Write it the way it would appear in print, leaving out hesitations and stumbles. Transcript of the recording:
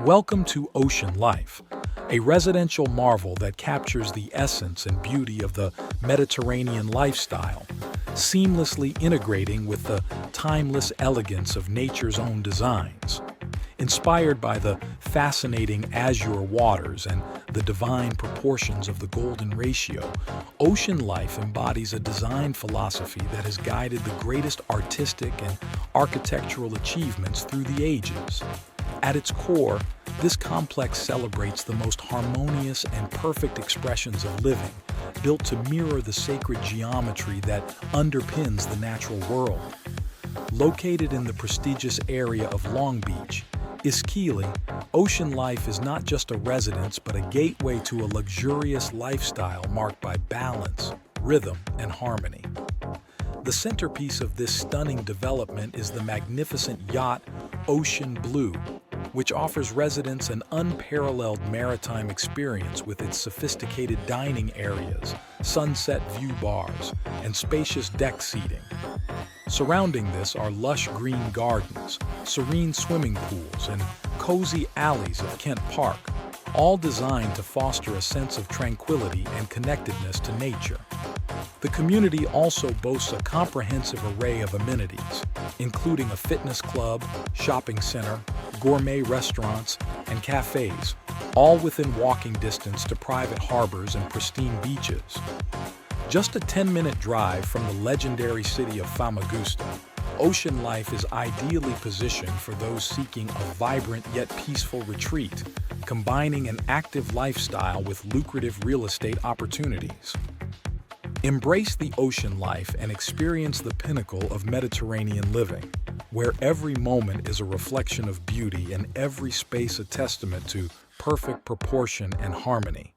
Welcome to Ocean Life, a residential marvel that captures the essence and beauty of the Mediterranean lifestyle, seamlessly integrating with the timeless elegance of nature's own designs. Inspired by the fascinating azure waters and the divine proportions of the golden ratio, Ocean Life embodies a design philosophy that has guided the greatest artistic and architectural achievements through the ages. At its core, this complex celebrates the most harmonious and perfect expressions of living, built to mirror the sacred geometry that underpins the natural world. Located in the prestigious area of Long Beach, Ischele, Ocean Life is not just a residence but a gateway to a luxurious lifestyle marked by balance, rhythm, and harmony. The centerpiece of this stunning development is the magnificent yacht Ocean Blue, which offers residents an unparalleled maritime experience with its sophisticated dining areas, sunset view bars, and spacious deck seating. Surrounding this are lush green gardens, serene swimming pools, and cozy alleys of Kent Park, all designed to foster a sense of tranquility and connectedness to nature. The community also boasts a comprehensive array of amenities, including a fitness club, shopping center, gourmet restaurants, and cafes, all within walking distance to private harbors and pristine beaches. Just a 10-minute drive from the legendary city of Famagusta, Ocean Life is ideally positioned for those seeking a vibrant yet peaceful retreat, combining an active lifestyle with lucrative real estate opportunities. Embrace the ocean life and experience the pinnacle of Mediterranean living, where every moment is a reflection of beauty and every space a testament to perfect proportion and harmony.